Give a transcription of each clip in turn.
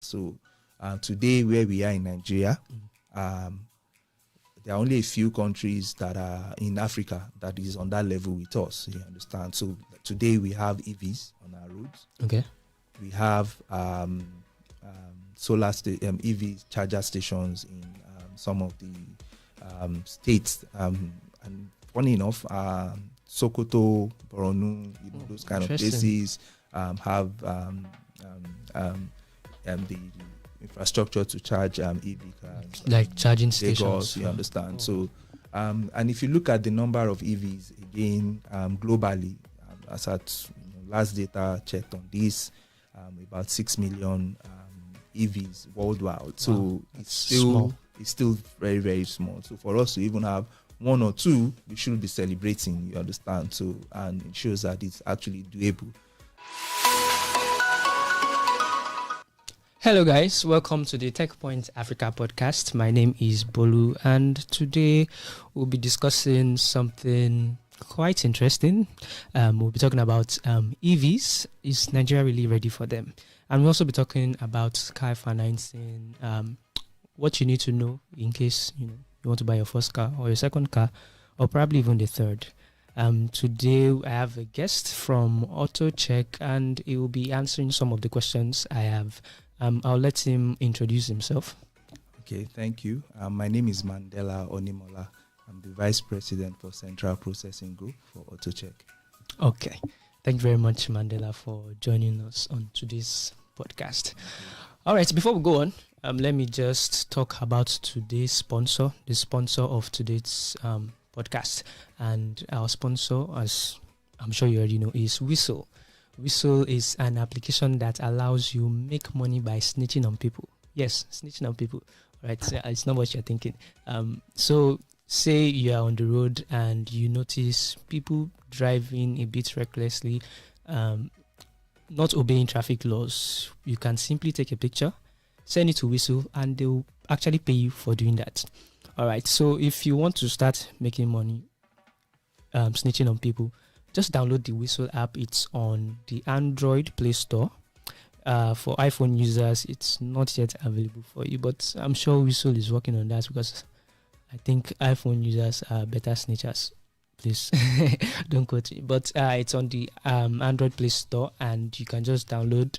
So today, where we are in Nigeria, there are only a few countries that are in Africa that is on that level with us. You understand? So today we have EVs on our roads. Okay. We have EV charger stations in some of the states. And funny enough, Sokoto, Borno, those kind of places have the infrastructure to charge EV cars, like charging Lagos, stations. you understand? So, and if you look at the number of EVs again globally, as at last data checked on this, about 6 million EVs worldwide. So it's still very, very small. So for us to even have one or two, we should be celebrating. You understand? So, and it shows that it's actually doable. Hello guys, welcome to the Techpoint Africa podcast. My name is Bolu, and today we'll be discussing something quite interesting. We'll be talking about EVs. Is Nigeria really ready for them? And we'll also be talking about car financing, what you need to know in case you want to buy your first car or your second car, or probably even the third. Today I have a guest from AutoCheck, and he will be answering some of the questions I have. I'll let him introduce himself. Okay, thank you. My name is Mandela Oniemola. I'm the Vice President for Central Processing Group for AutoCheck. Okay. Thank you very much, Mandela, for joining us on today's podcast. All right, before we go on, let me just talk about today's sponsor, the sponsor of today's podcast. And our sponsor, as I'm sure you already know, is Whistle. Whistle is an application that allows you make money by snitching on people. Yes, snitching on people. Right? It's not what you're thinking. So say you are on the road and you notice people driving a bit recklessly, not obeying traffic laws. You can simply take a picture, send it to Whistle, and they'll actually pay you for doing that. All right. So if you want to start making money, snitching on people, just download the Whistle app. It's on the Android Play Store. For iPhone users, it's not yet available for you, but I'm sure Whistle is working on that because I think iPhone users are better snitchers. Please don't quote me. But it's on the Android Play Store, and you can just download,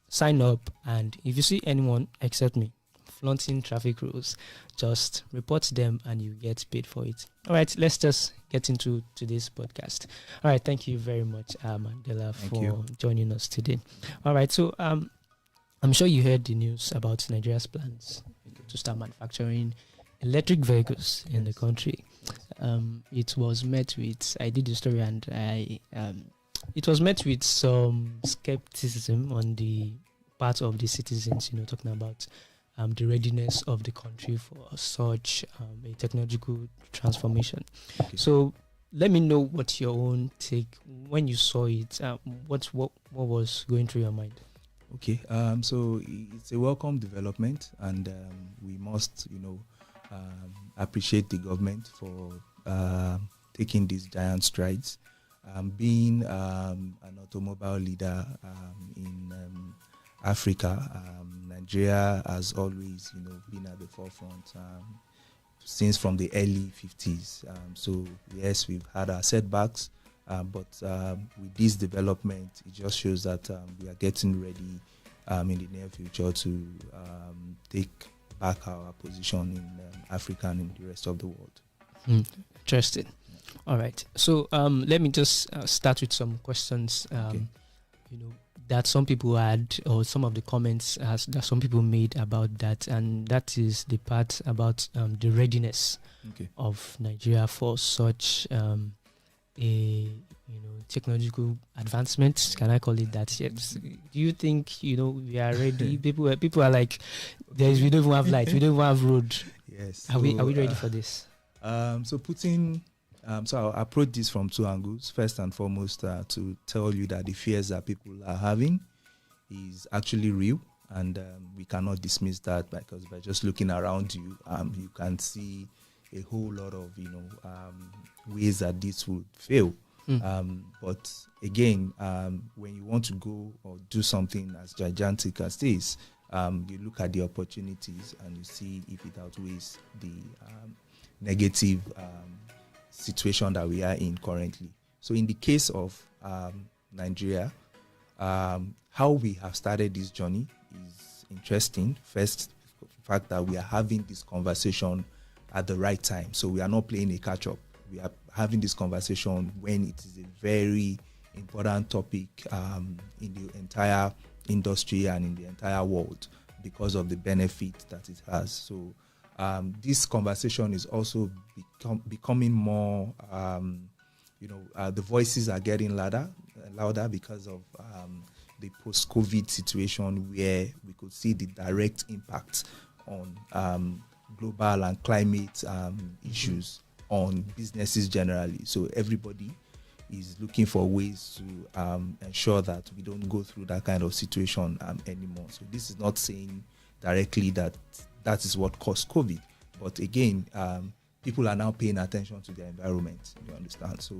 sign up, and if you see anyone except me flaunting traffic rules, just report them and you get paid for it. All right, let's just get into today's podcast. All right, thank you very much, Mandela, for joining us today. All right, so I'm sure you heard the news about Nigeria's plans to start manufacturing electric vehicles in the country. It was met with, I did the story, and it was met with some skepticism on the part of the citizens, talking about the readiness of the country for such a technological transformation. Okay. So let me know what your own take when you saw it. What was going through your mind? Okay, so it's a welcome development, and we must, appreciate the government for taking these giant strides. Being an automobile leader in Africa, Nigeria has always, been at the forefront since from the early 50s. So yes, we've had our setbacks, but with this development, it just shows that we are getting ready in the near future to take back our position in Africa and in the rest of the world. Interesting. All right. So let me just start with some questions. That some people had, or some of the comments that some people made about that, and that is the part about the readiness of Nigeria for such a technological advancement. Can I call it that? Yes. Do you think we are ready? People are like, we don't even have light, we don't even have road. Yes. Are we ready for this? So I'll approach this from two angles. First and foremost, to tell you that the fears that people are having is actually real, and we cannot dismiss that because by just looking around you, you can see a whole lot of ways that this would fail. But again, when you want to go or do something as gigantic as this, you look at the opportunities and you see if it outweighs the negative situation that we are in currently. So in the case of Nigeria, how we have started this journey is interesting. First, the fact that we are having this conversation at the right time. So we are not playing a catch-up. We are having this conversation when it is a very important topic in the entire industry and in the entire world because of the benefit that it has. So this conversation is also becoming more, the voices are getting louder because of the post-COVID situation where we could see the direct impact on global and climate issues on businesses generally. So everybody is looking for ways to ensure that we don't go through that kind of situation anymore. So this is not saying directly that is what caused COVID. But again, people are now paying attention to their environment, you understand? So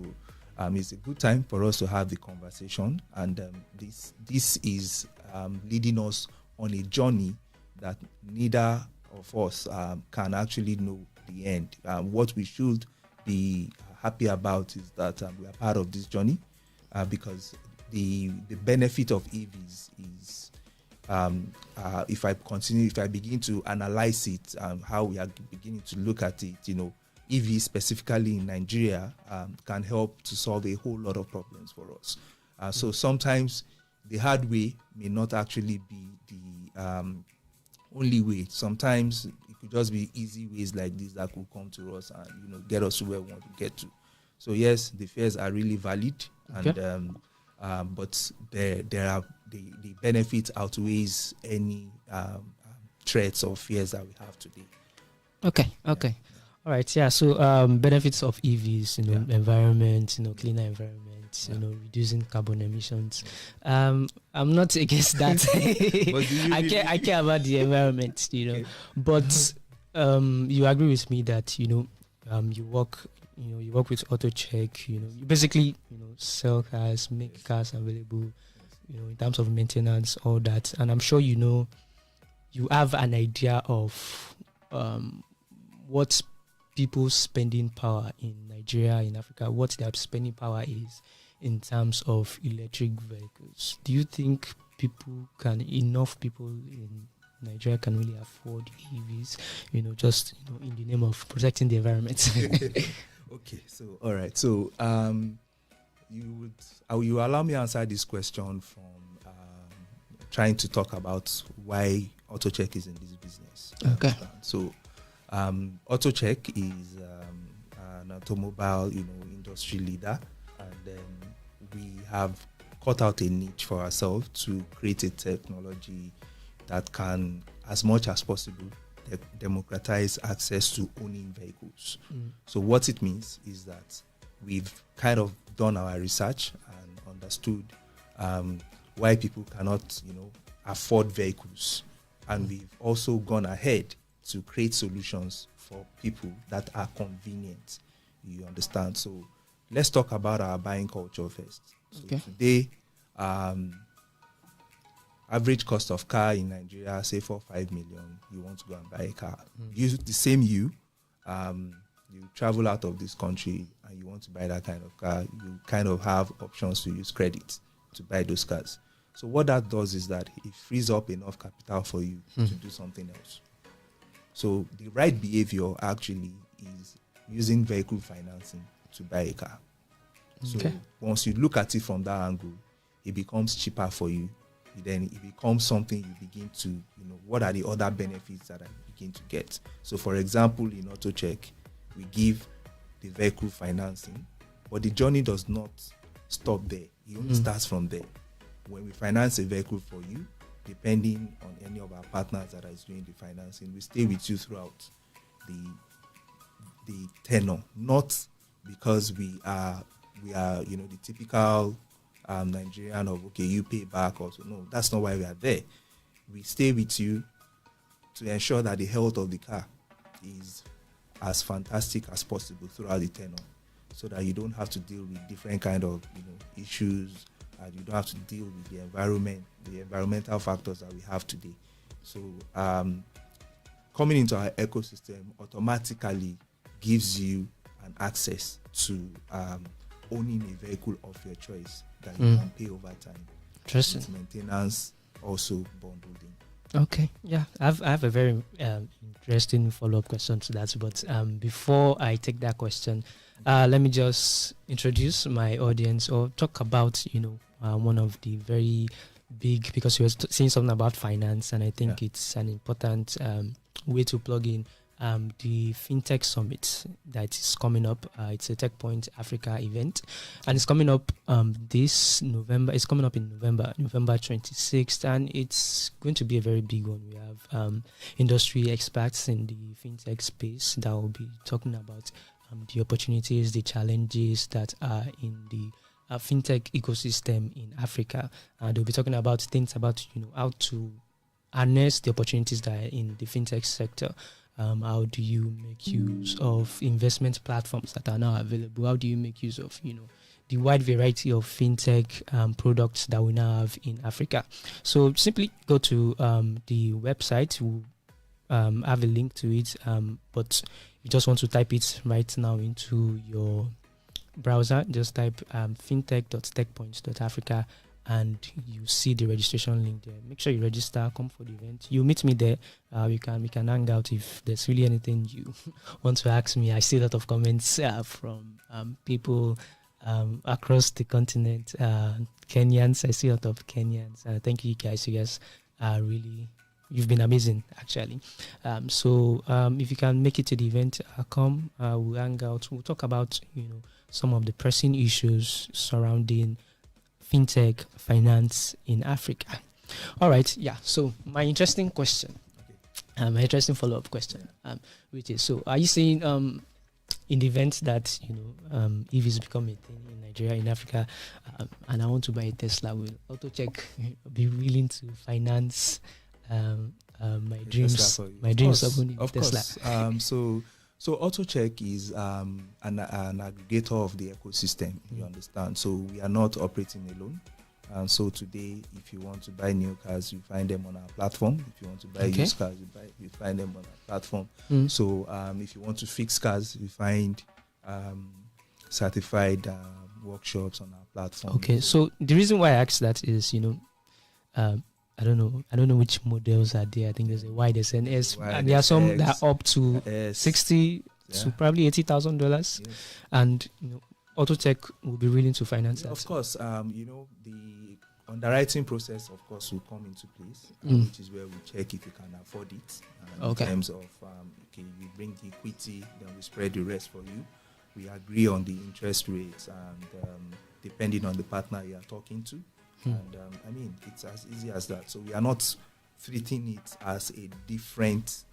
it's a good time for us to have the conversation. And this is leading us on a journey that neither of us can actually know the end. What we should be happy about is that we are part of this journey because the benefit of EVs is if I begin to analyze it, how we are beginning to look at it, EV specifically in Nigeria can help to solve a whole lot of problems for us. So sometimes the hard way may not actually be the only way. Sometimes it could just be easy ways like this that could come to us and get us to where we want to get to. So yes, the fears are really valid, and but there are the benefits outweighs any threats or fears that we have today. Okay. All right. Yeah. So benefits of EVs, environment, cleaner environment, reducing carbon emissions. I'm not against that. I care about the environment, okay. But you agree with me that you work with AutoCheck. You basically sell cars, make cars available. In terms of maintenance, all that, and I'm sure you have an idea of what people's spending power in Nigeria, in Africa, what their spending power is in terms of electric vehicles. Do you think enough people in Nigeria can really afford EVs? Just in the name of protecting the environment. Okay, so all right, so you allow me to answer this question from trying to talk about why AutoCheck is in this business. Okay. So AutoCheck is an automobile, industry leader, and we have cut out a niche for ourselves to create a technology that can, as much as possible, democratize access to owning vehicles. So what it means is that we've kind of done our research and understood why people cannot, afford vehicles. And we've also gone ahead to create solutions for people that are convenient. You understand? So let's talk about our buying culture first. So today, average cost of car in Nigeria, say 4-5 million, you want to go and buy a car. You travel out of this country and you want to buy that kind of car, you kind of have options to use credit to buy those cars. So what that does is that it frees up enough capital for you to do something else. So the right behavior actually is using vehicle financing to buy a car. So once you look at it from that angle, it becomes cheaper for you. Then it becomes something you begin to, what are the other benefits that I begin to get? So for example, in AutoCheck, we give the vehicle financing, but the journey does not stop there. It only starts from there. When we finance a vehicle for you, depending on any of our partners that is doing the financing, we stay with you throughout the tenure. Not because we are the typical Nigerian of you pay back or so. No, that's not why we are there. We stay with you to ensure that the health of the car is as fantastic as possible throughout the tenure, so that you don't have to deal with different kind of issues, and you don't have to deal with the environmental factors that we have today. So coming into our ecosystem automatically gives you an access to owning a vehicle of your choice that you can pay over time. Interesting. With maintenance also bundled in. Okay, yeah, I have a very interesting follow-up question to that. But before I take that question, let me just introduce my audience or talk about one of the very big, because you were saying something about finance, and I think it's an important way to plug in the Fintech Summit that is coming up. It's a Techpoint Africa event, and it's coming up this November. It's coming up in November 26th, and it's going to be a very big one. We have industry experts in the fintech space that will be talking about the opportunities, the challenges that are in the fintech ecosystem in Africa. They'll be talking about things about how to harness the opportunities that are in the fintech sector. How do you make use of investment platforms that are now available? How do you make use of the wide variety of fintech products that we now have in Africa? So simply go to the website. We'll have a link to it, but you just want to type it right now into your browser. Just type fintech.techpoints.africa, and you see the registration link there. Make sure you register, come for the event. You meet me there. We can hang out if there's really anything you want to ask me. I see a lot of comments from people across the continent. Kenyans, I see a lot of Kenyans. Thank you guys. You guys are really, you've been amazing actually. So if you can make it to the event, come. We'll hang out. We'll talk about some of the pressing issues surrounding fintech finance in Africa. All right, yeah. So my interesting question, my interesting follow-up question, which is: so are you saying in the event that EVs become a thing in Nigeria, in Africa, and I want to buy a Tesla, will AutoCheck be willing to finance my dreams? My dreams of owning Tesla. So AutoCheck is an aggregator of the ecosystem, you understand. So we are not operating alone. And so today, if you want to buy new cars, you find them on our platform. If you want to buy used cars, you find them on our platform. So if you want to fix cars, you find certified workshops on our platform. Okay, so the reason why I asked that is, I don't know which models are there. I think there's a Y, there's an S, and there are some that are up to $60,000 to probably $80,000, and AutoTech will be willing to finance that. Of course, the underwriting process, of course, will come into place, which is where we check if you can afford it. In terms of, you bring the equity, then we spread the rest for you. We agree on the interest rates, and depending on the partner you are talking to. And it's as easy as that. So we are not treating it as a different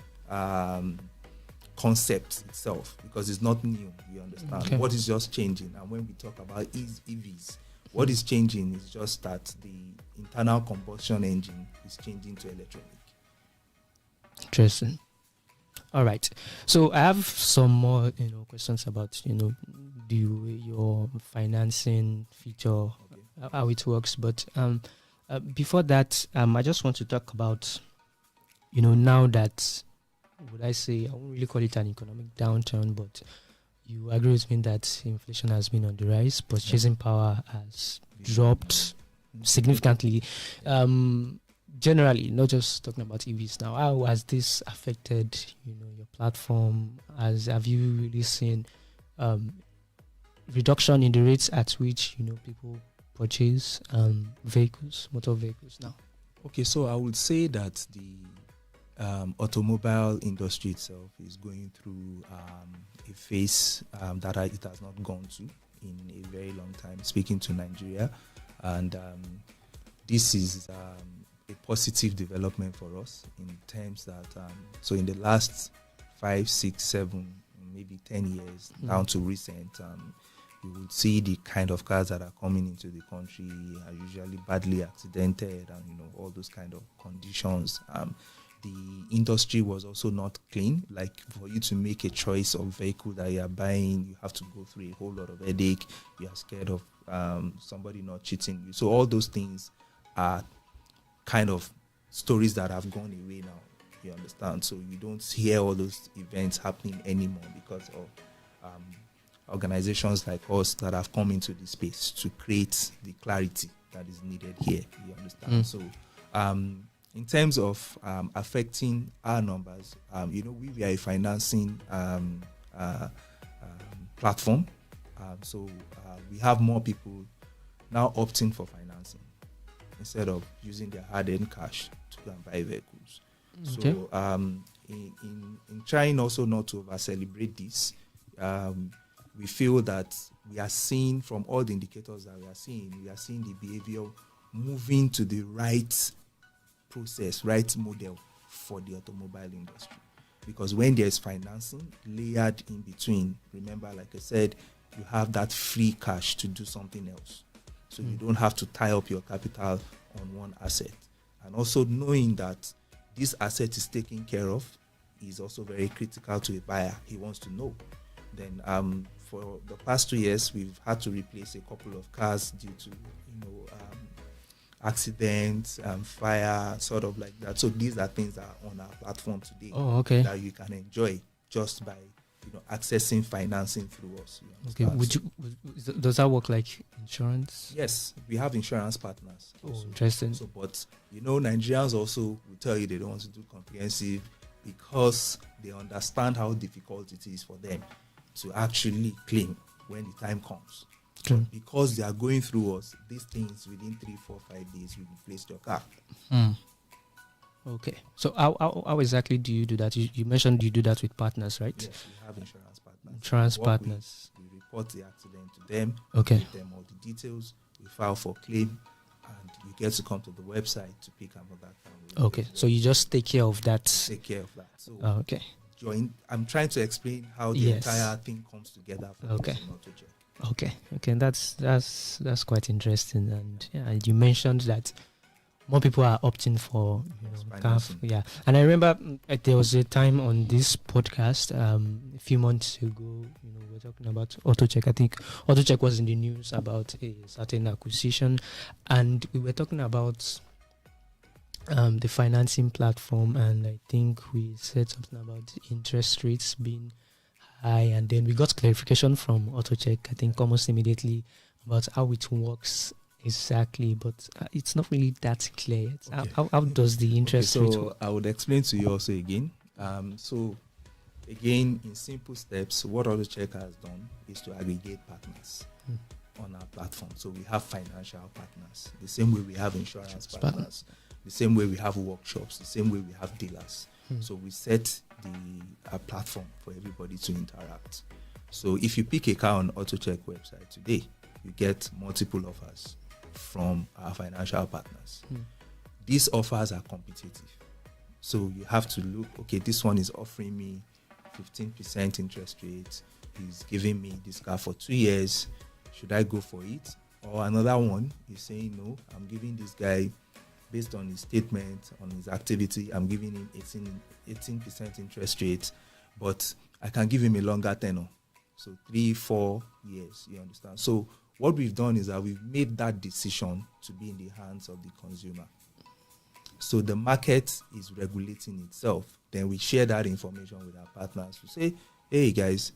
concept itself, because it's not new, you understand. Okay. What is just changing, and when we talk about EVs, what is changing is just that the internal combustion engine is changing to electronic. Interesting. All right. So I have some more questions about the way your financing feature, how it works. But before that, I just want to talk about, now that, would I say, I won't really call it an economic downturn, but you agree with me that inflation has been on the rise, purchasing power has dropped significantly. Generally, not just talking about EVs now, how has this affected, your platform? Have you really seen reduction in the rates at which, people purchase motor vehicles now? Okay, so I would say that the automobile industry itself is going through a phase that it has not gone to in a very long time, speaking to Nigeria. And this is a positive development for us in terms that, so in the last 5, 6, 7, maybe 10 years, down to recent, you would see the kind of cars that are coming into the country are usually badly accidented and, all those kind of conditions. The industry was also not clean. Like, for you to make a choice of vehicle that you are buying, you have to go through a whole lot of headache. You are scared of somebody not cheating you. So all those things are kind of stories that have gone away now. You understand? So you don't hear all those events happening anymore because of organizations like us that have come into the space to create the clarity that is needed here. You understand? So in terms of affecting our numbers, we are a financing platform. So we have more people now opting for financing instead of using their hard-earned cash to go and buy vehicles. Okay. So in trying also not to over-celebrate this, we feel that we are seeing from all the indicators that we are seeing the behavior moving to the right process, right model for the automobile industry. Because when there's financing layered in between, remember, like I said, you have that free cash to do something else. So you don't have to tie up your capital on one asset. And also knowing that this asset is taken care of is also very critical to a buyer. He wants to know. Then for the past 2 years, we've had to replace a couple of cars due to accidents, fire, sort of like that. So these are things that are on our platform today that you can enjoy just by accessing financing through us. Okay. Does that work like insurance? Yes, we have insurance partners. Also. Interesting. So, but Nigerians also will tell you they don't want to do comprehensive because they understand how difficult it is for them to actually claim when the time comes. Okay. Because they are going through us, these things within 3, 4, 5 days will replace your car. Okay. So how exactly do you do that? You mentioned you do that with partners, right? Yes, we have insurance partners. Insurance partners. We report the accident to them. Okay. Give them all the details. We file for claim, and you get to come to the website to pick another car. Okay. So you just take care of that. Take care of that. So okay. I'm trying to explain how the entire thing comes together for us not to check. Okay, that's quite interesting, and you mentioned that more people are opting for and I remember there was a time on this podcast a few months ago. We were talking about AutoCheck. I think AutoCheck was in the news about a certain acquisition, and we were talking about the financing platform, and I think we said something about interest rates being high, and then we got clarification from AutoCheck, I think almost immediately, about how it works exactly, but it's not really that clear. How does the interest rate work? I would explain to you also again. So again, in simple steps, what AutoCheck has done is to aggregate partners on our platform. So we have financial partners, the same way we have insurance partners, the same way we have workshops, the same way we have dealers. So we set the platform for everybody to interact. So if you pick a car on AutoCheck website today, you get multiple offers from our financial partners. These offers are competitive. So you have to look, okay, this one is offering me 15% interest rate. He's giving me this car for 2 years. Should I go for it? Or another one is saying, no, I'm giving this guy, based on his statement, on his activity, I'm giving him 18% interest rate, but I can give him a longer tenor. So 3, 4 years, you understand? So what we've done is that we've made that decision to be in the hands of the consumer. So the market is regulating itself. Then we share that information with our partners to say, hey guys,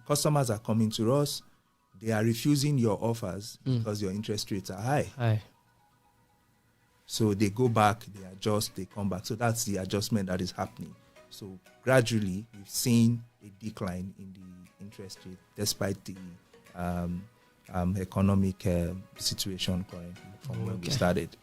customers are coming to us. They are refusing your offers because your interest rates are high. So they go back, they adjust, they come back. So that's the adjustment that is happening. So gradually, we've seen a decline in the interest rate despite the economic situation currently from when we started.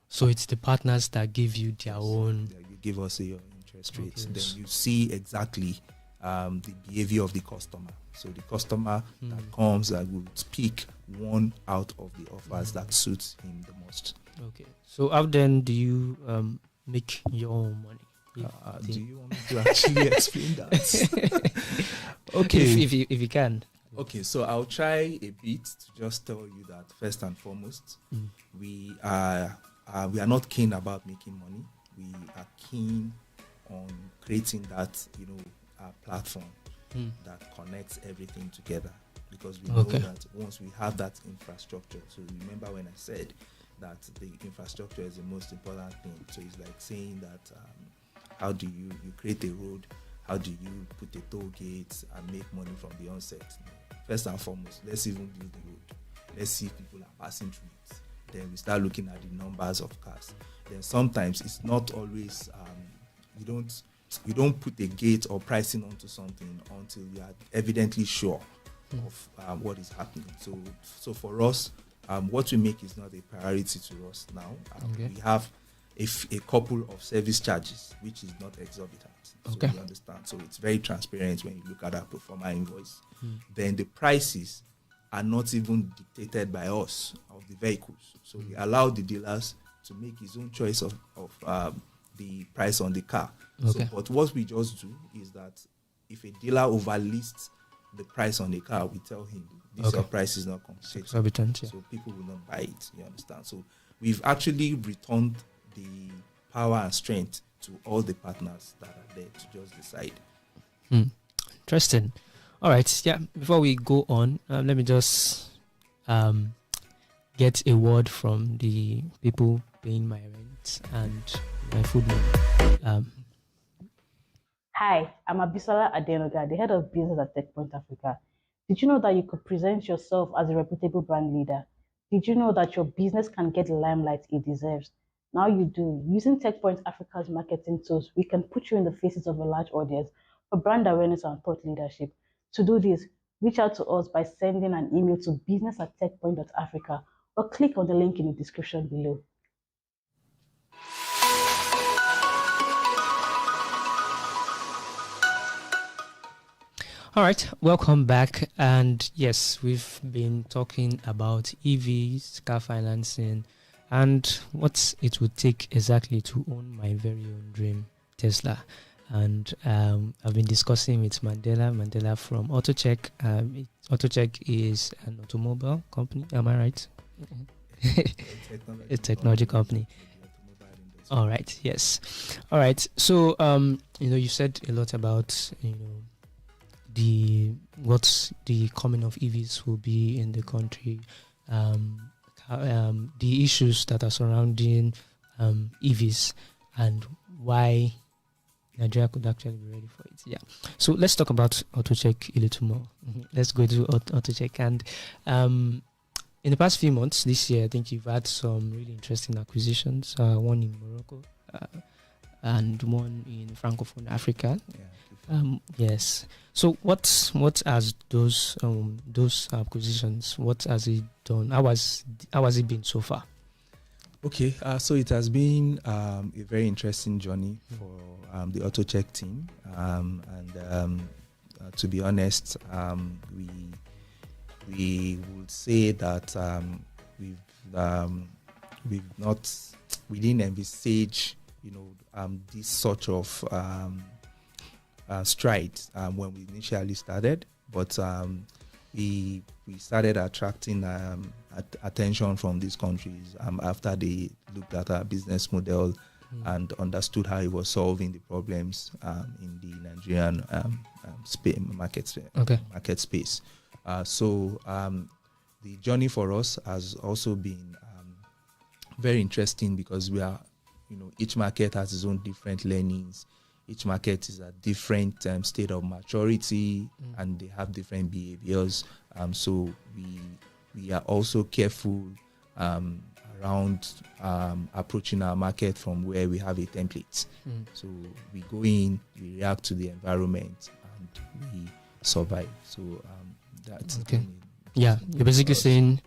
So it's the partners that give you their own. You give us your interest rates. Then you see exactly the behavior of the customer. So the customer that comes that will pick one out of the offers that suits him the most. Okay. So how then do you make your own money? Do you want me to actually explain that? Okay. If you can. Okay, so I'll try a bit to just tell you that first and foremost, we are not keen about making money. We are keen on creating that, platform that connects everything together. Because we know that once we have that infrastructure, so remember when I said that the infrastructure is the most important thing. So it's like saying that how do you create a road? How do you put a toll gate and make money from the onset? First and foremost, let's even build the road. Let's see if people are passing through it. Then we start looking at the numbers of cars. Then sometimes it's not always you don't put a gate or pricing onto something until you are evidently sure of what is happening. So for us, what we make is not a priority to us now. We have a couple of service charges, which is not exorbitant. So you understand. So it's very transparent when you look at our pro forma invoice. Then the prices are not even dictated by us of the vehicles. So we allow the dealers to make his own choice of the price on the car. So, but what we just do is that if a dealer overlists the price on the car, we tell him this your price is not competitive. So people will not buy it. You understand? So we've actually returned the power and strength to all the partners that are there to just decide. Interesting. All right. Yeah. Before we go on, let me just get a word from the people paying my rent and my food money. Hi, I'm Abisola Adenoga, the head of business at Techpoint Africa. Did you know that you could present yourself as a reputable brand leader? Did you know that your business can get the limelight it deserves? Now you do. Using Techpoint Africa's marketing tools, we can put you in the faces of a large audience for brand awareness and thought leadership. To do this, reach out to us by sending an email to business@techpoint.africa or click on the link in the description below. All right, welcome back. And yes, we've been talking about EVs, car financing, and what it would take exactly to own my very own dream Tesla. And I've been discussing with Mandela from AutoCheck. AutoCheck is an automobile company. Am I right? A technology company. All right. Yes. All right. So you said a lot about what the coming of EVs will be in the country, the issues that are surrounding EVs, and why Nigeria could actually be ready for it. Yeah. So let's talk about AutoCheck a little more. Let's go to AutoCheck. And in the past few months, this year, I think you've had some really interesting acquisitions. One in Morocco and one in Francophone Africa. Yes. So what has those acquisitions? What has it done? How has it been so far? Okay, so it has been a very interesting journey for the AutoCheck team, and to be honest, we would say that we didn't envisage this sort of stride when we initially started, but we started attracting attention from these countries after they looked at our business model and understood how it was solving the problems in the Nigerian market space. So the journey for us has also been very interesting because we are, each market has its own different learnings. Each market is at different state of maturity, and they have different behaviors. So we are also careful around approaching our market from where we have a template. So we go in, we react to the environment, and we survive. So that's okay. Yeah, you're basically saying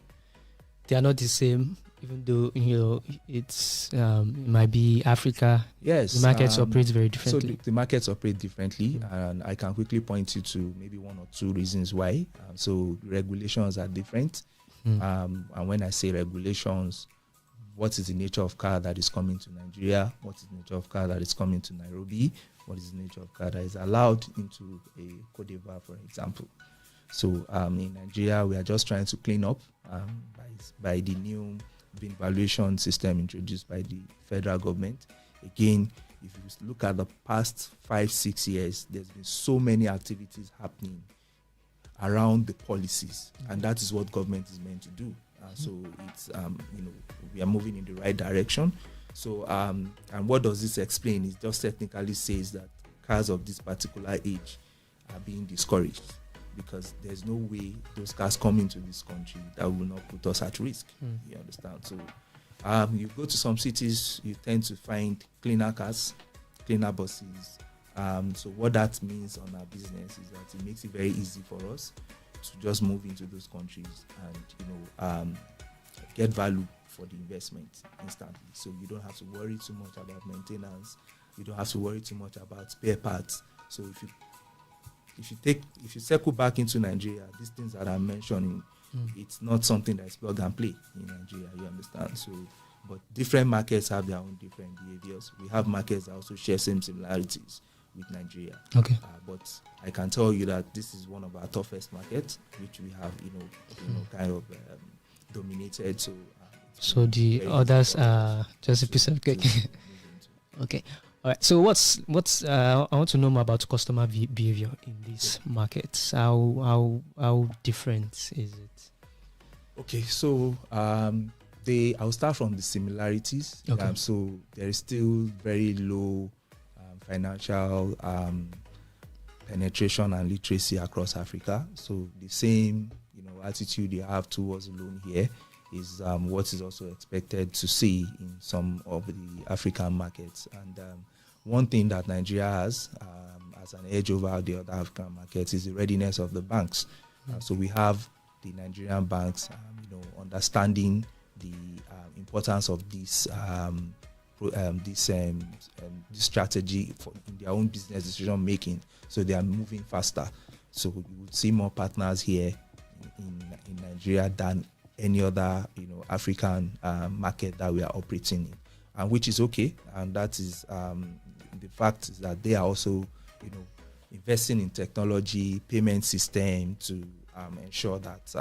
they are not the same. Even though it's it might be Africa, yes, the markets operate very differently. So the markets operate differently, and I can quickly point you to maybe one or two reasons why. So regulations are different, and when I say regulations, what is the nature of car that is coming to Nigeria? What is the nature of car that is coming to Nairobi? What is the nature of car that is allowed into a Cote d'Ivoire, for example? So in Nigeria, we are just trying to clean up by the new valuation system introduced by the federal government. Again, if you look at the past 5-6 years, there's been so many activities happening around the policies, and that is what government is meant to do. So it's we are moving in the right direction. So and what does this explain? It just technically says that cars of this particular age are being discouraged, because there's no way those cars come into this country that will not put us at risk. You understand? So you go to some cities, you tend to find cleaner cars, cleaner buses. So what that means on our business is that it makes it very easy for us to just move into those countries and get value for the investment instantly. So you don't have to worry too much about maintenance. You don't have to worry too much about spare parts. So if you circle back into Nigeria, these things that I'm mentioning, it's not something that's plug and play in Nigeria. You understand? So, but different markets have their own different behaviors. We have markets that also share same similarities with Nigeria. Okay. But I can tell you that this is one of our toughest markets, which we have, kind of dominated. So the others are just a piece of cake. Okay. All right. So what's I want to know more about customer behavior in these markets. How different is it? Okay. So I'll start from the similarities. Okay. So there is still very low financial penetration and literacy across Africa. So the same attitude you have towards loan here is what is also expected to see in some of the African markets. And one thing that Nigeria has as an edge over the other African markets is the readiness of the banks. So we have the Nigerian banks, understanding the importance of this strategy in their own business decision making. So they are moving faster. So we would see more partners here in Nigeria than any other African market that we are operating in, and which is okay. And that is the fact is that they are also investing in technology, payment system to ensure that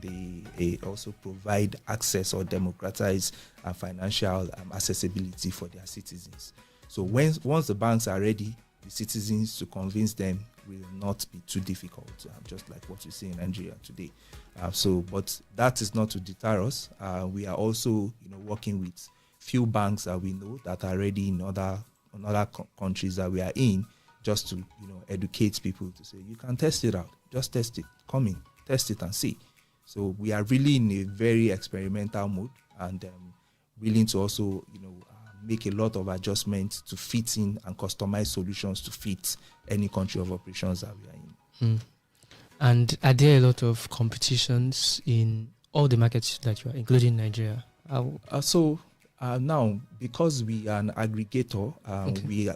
they also provide access or democratize financial accessibility for their citizens. So once the banks are ready, the citizens, to convince them will not be too difficult, just like what we see in Nigeria today. But that is not to deter us. We are also, working with few banks that we know that are ready in other countries that we are in, just to, educate people to say, you can test it out, just test it, come in, test it and see. So we are really in a very experimental mode and willing to also, make a lot of adjustments to fit in and customize solutions to fit any country of operations that we are in. And are there a lot of competitions in all the markets that you are, including Nigeria? Now, because we are an aggregator, Okay. we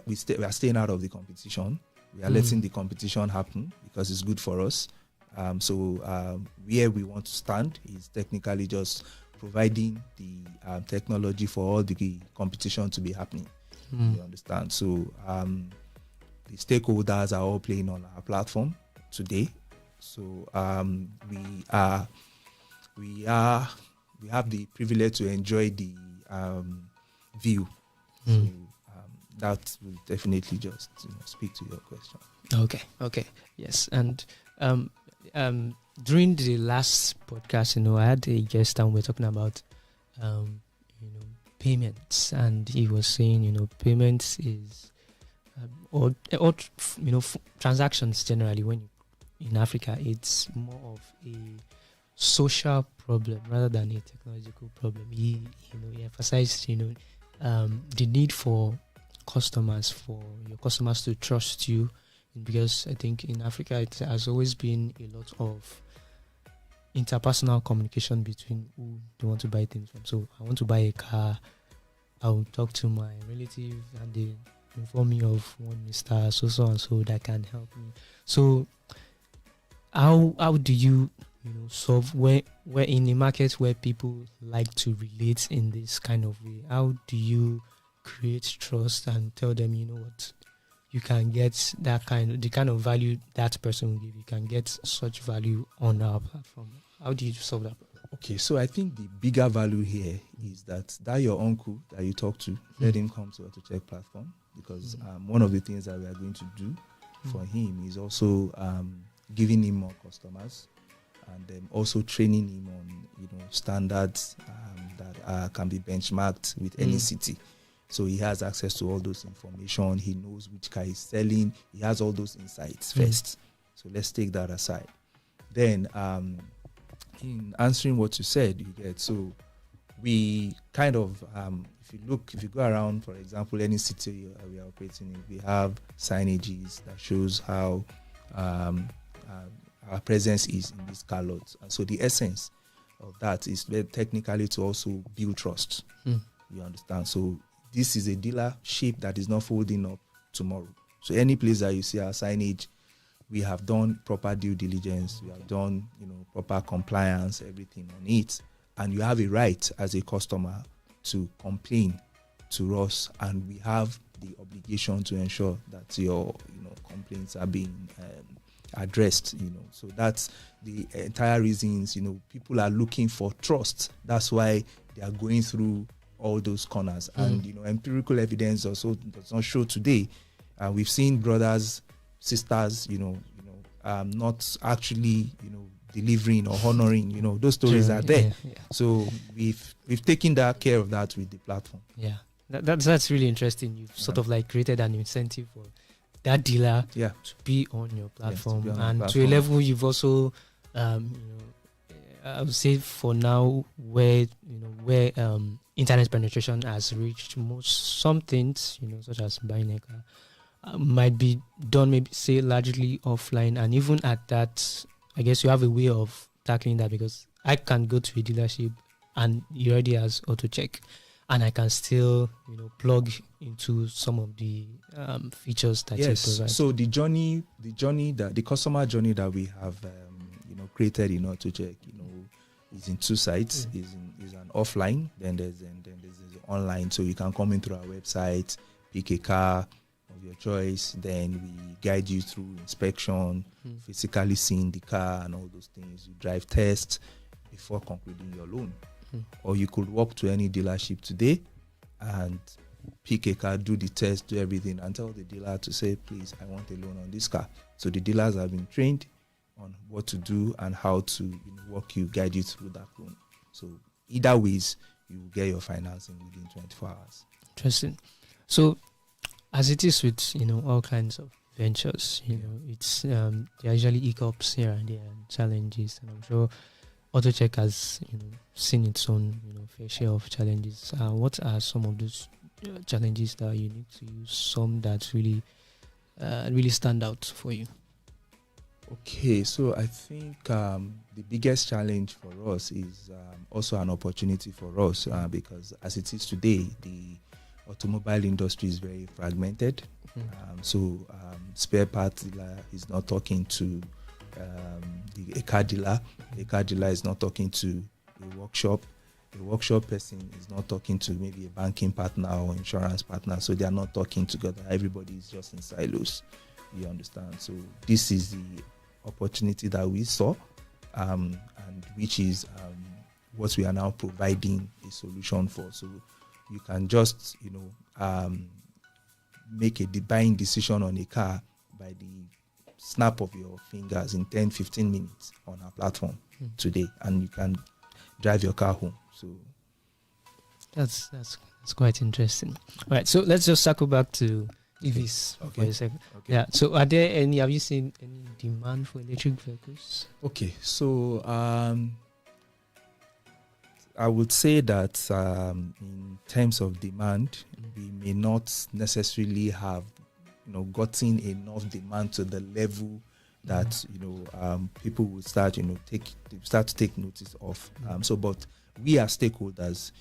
are staying out of the competition. We are letting the competition happen because it's good for us. Where we want to stand is technically just providing the technology for all the competition to be happening. You understand? So the stakeholders are all playing on our platform today. So we have the privilege to enjoy the view. So that will definitely just speak to your question. Okay. Yes. And during the last podcast, I had a guest and we were talking about payments, and he was saying, payments is transactions generally when in Africa, it's more of a social problem rather than a technological problem. He emphasized, the need for your customers to trust you, because I think in Africa it has always been a lot of interpersonal communication between who they want to buy things from. So I want to buy a car, I will talk to my relative and they inform me of one Mr. so and so that can help me. So how do you solve where in a market where people like to relate in this kind of way? How do you create trust and tell them, what, you can get the kind of value that person will give, you can get such value on our platform? How do you solve that? Okay, so I think the bigger value here is that your uncle that you talk to, let him come to a tech platform, because one of the things that we are going to do for him is also giving him more customers. and also training him on standards that can be benchmarked with any city. So he has access to all those information. He knows which car he's selling. He has all those insights first. So let's take that aside. Then in answering what you said, you get, so we kind of if you go around, for example, any city we are operating in, we have signages that shows how our presence is in these car lots. And so the essence of that is technically to also build trust. You understand? So this is a dealership that is not folding up tomorrow. So any place that you see our signage, we have done proper due diligence. We have done, proper compliance, everything on it. And you have a right as a customer to complain to us, and we have the obligation to ensure that your, complaints are being addressed. So that's the entire reasons. People are looking for trust. That's why they are going through all those corners. And empirical evidence also does not show today. We've seen brothers, sisters, not actually, delivering or honoring. Those stories are there. So we've taken that care of that with the platform. Yeah, that's really interesting. You've sort of like created an incentive for that dealer to be on your platform, to a level you've also, I would say for now, where internet penetration has reached, some things, such as buying a car, might be done maybe say largely offline, and even at that, I guess you have a way of tackling that, because I can go to a dealership and it already has auto check, and I can still plug into some of the features that you provide. So the customer journey that we have created in auto check is in two sides. Is an offline, then there's online. So you can come in through our website, pick a car of your choice, then we guide you through inspection, physically seeing the car and all those things. You drive test before concluding your loan. Or you could walk to any dealership today and pick a car, do the test, do everything, and tell the dealer to say, please, I want a loan on this car. So the dealers have been trained on what to do and how to guide you through that loan. So either ways, you will get your financing within 24 hours. Interesting. So as it is with all kinds of ventures, it's there are usually hiccups here and there and challenges, and I'm sure AutoCheck has seen its own fair share of challenges. What are some of those challenges that are unique to you? Some that really stand out for you? Okay, so I think the biggest challenge for us is also an opportunity for us because as it is today, the automobile industry is very fragmented. So spare parts dealer is not talking to a car dealer. A car dealer is not talking to a workshop. A workshop person is not talking to maybe a banking partner or insurance partner. So they are not talking together. Everybody is just in silos. You understand? So this is the opportunity that we saw, and which is what we are now providing a solution for. So you can just, make a buying decision on a car by the snap of your fingers in 10-15 minutes on our platform today, and you can drive your car home. So that's quite interesting. All right, so let's just circle back to EVs for a second. Okay. Yeah. So have you seen any demand for electric vehicles? Okay. So I would say that in terms of demand, we may not necessarily have gotten enough demand to the level that people will start to take notice of. But we as stakeholders,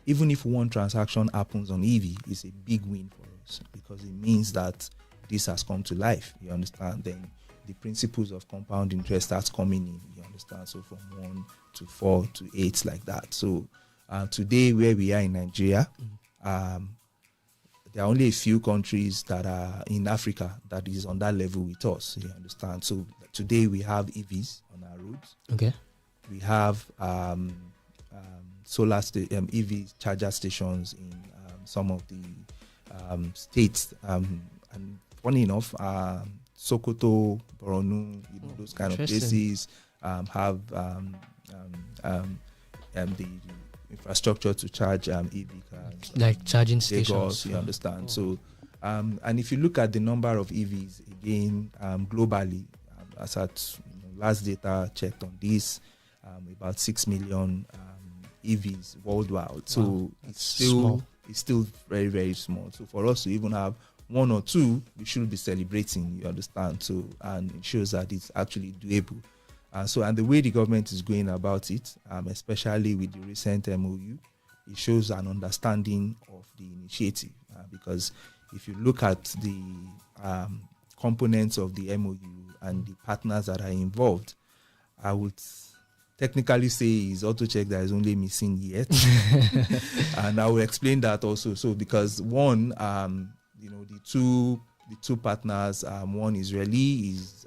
even if one transaction happens on EV, it's a big win for us because it means that this has come to life. You understand? Then the principles of compound interest starts coming in. You understand? So from 1 to 4 to 8, like that. So today, where we are in Nigeria, there are only a few countries that are in Africa that is on that level with us. You understand? So today we have EVs on our roads. Okay. We have EV charger stations in some of the states, and funny enough, Sokoto, Borno, those kind of places, have the infrastructure to charge EV cars, like charging Lagos, stations. you understand. So, and if you look at the number of EVs again globally, as at last data checked on this, about 6 million EVs worldwide. So Wow, it's small. still very, very small. So for us to even have one or two, we should be celebrating. You understand? So, and it shows that it's actually doable. And the way the government is going about it, especially with the recent MOU, it shows an understanding of the initiative. Because if you look at the components of the MOU and the partners that are involved, I would technically say is AutoCheck that is only missing yet. And I will explain that also. So because one, the two partners, one Israeli is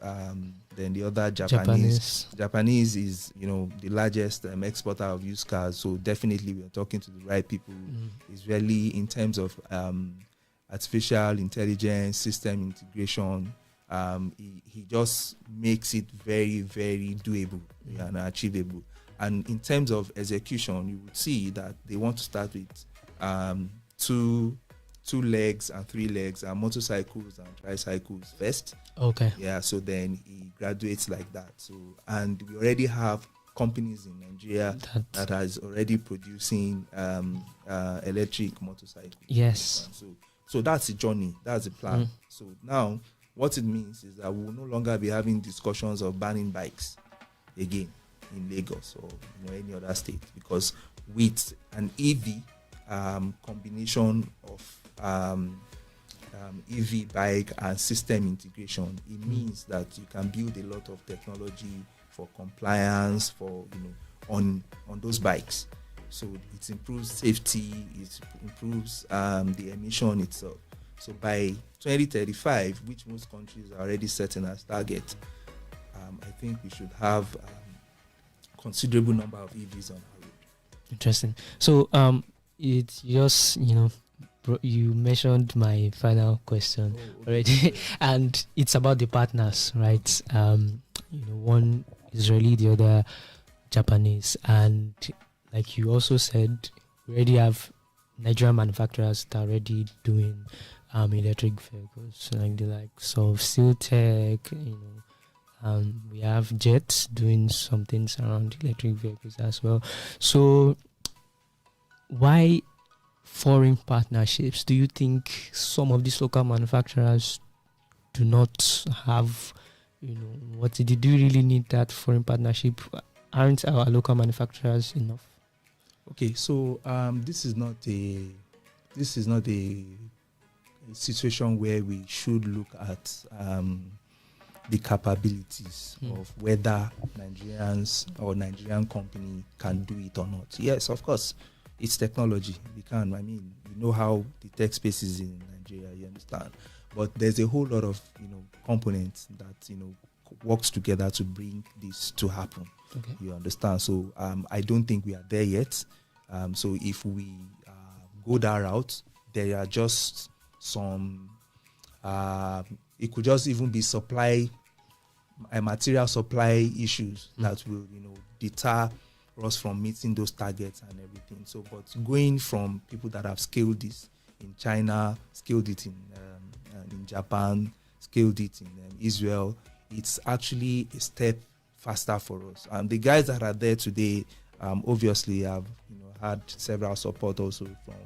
then the other Japanese. Japanese is the largest exporter of used cars. So definitely we are talking to the right people. Israeli in terms of artificial intelligence, system integration. He just makes it very, very doable and achievable. And in terms of execution, you would see that they want to start with two legs and 3 legs and motorcycles and tricycles first. Okay. Yeah, so then he graduates like that. So, and we already have companies in Nigeria that is already producing electric motorcycles. Yes. So that's the journey. That's the plan. So now what it means is that we will no longer be having discussions of banning bikes again in Lagos or any other state, because with an EV combination of EV bike and system integration, it means that you can build a lot of technology for compliance for on those bikes. So it improves safety, it improves the emission itself. So by 2035, which most countries are already setting as target, I think we should have considerable number of EVs on our road. Interesting. So it's just you mentioned my final question already, and it's about the partners, right? One Israeli, the other Japanese, and like you also said, we already have Nigerian manufacturers that are already doing electric vehicles, like the likes of Tech, we have Jets doing some things around electric vehicles as well. So why foreign partnerships? Do you think some of these local manufacturers do not have, do you really need that foreign partnership? Aren't our local manufacturers enough? Okay, so this is not a situation where we should look at the capabilities of whether Nigerians or Nigerian company can do it or not. Yes, of course, it's technology. We can. I mean, you know how the tech space is in Nigeria. You understand, but there's a whole lot of components that works together to bring this to happen. Okay. You understand? So I don't think we are there yet. So if we go that route, there are just some. It could just even be material supply issues that will deter us from meeting those targets and everything. So, but going from people that have scaled this in China, scaled it in Japan, scaled it in Israel, it's actually a step faster for us. And the guys that are there today, obviously, have had several support also from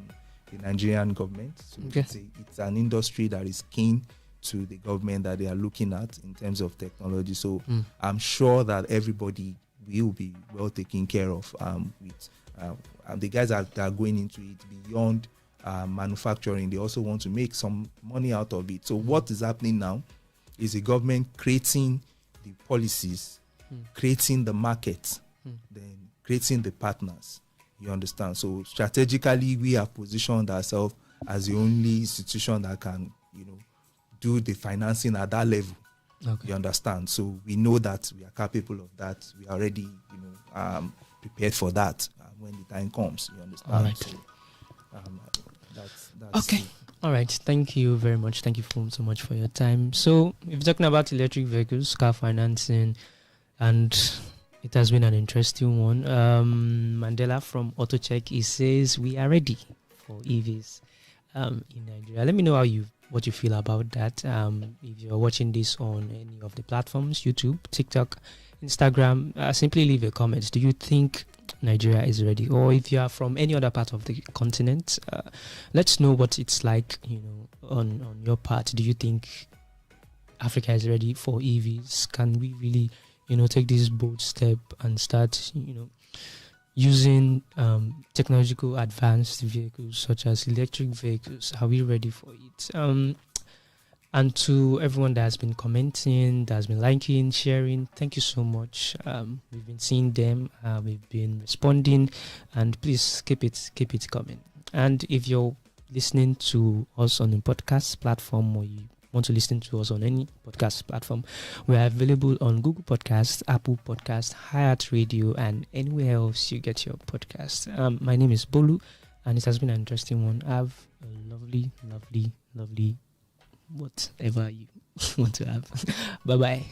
the Nigerian government. So okay. It's an industry that is keen to the government that they are looking at in terms of technology. So I'm sure that everybody will be well taken care of with the guys that are going into it beyond manufacturing. They also want to make some money out of it. So what is happening now is the government creating the policies, creating the market, then creating the partners. You understand? So strategically, we have positioned ourselves as the only institution that can, do the financing at that level. Okay. You understand? So we know that we are capable of that. We are already, prepared for that when the time comes. You understand? All right. So, that's okay. All right. Thank you very much. Thank you so much for your time. So if you're talking about electric vehicles, car financing, and It has been an interesting one. Mandela from AutoCheck, he says we are ready for EVs in Nigeria. Let me know what you feel about that. If you're watching this on any of the platforms, YouTube, TikTok, Instagram, simply leave a comment. Do you think Nigeria is ready? Or if you are from any other part of the continent, let's know what it's like, on your part. Do you think Africa is ready for EVs? Can we really, take this bold step and start, using technological advanced vehicles such as electric vehicles? Are we ready for it? And to everyone that has been commenting, that has been liking, sharing, thank you so much. We've been seeing them, we've been responding, and please keep it coming. And if you're listening to us on a podcast platform, or you want to listen to us on any podcast platform, we are available on Google Podcasts, Apple Podcasts, Hyatt Radio, and anywhere else you get your podcast. My name is Bolu, and it has been an interesting one. Have a lovely whatever you want to have. Bye bye.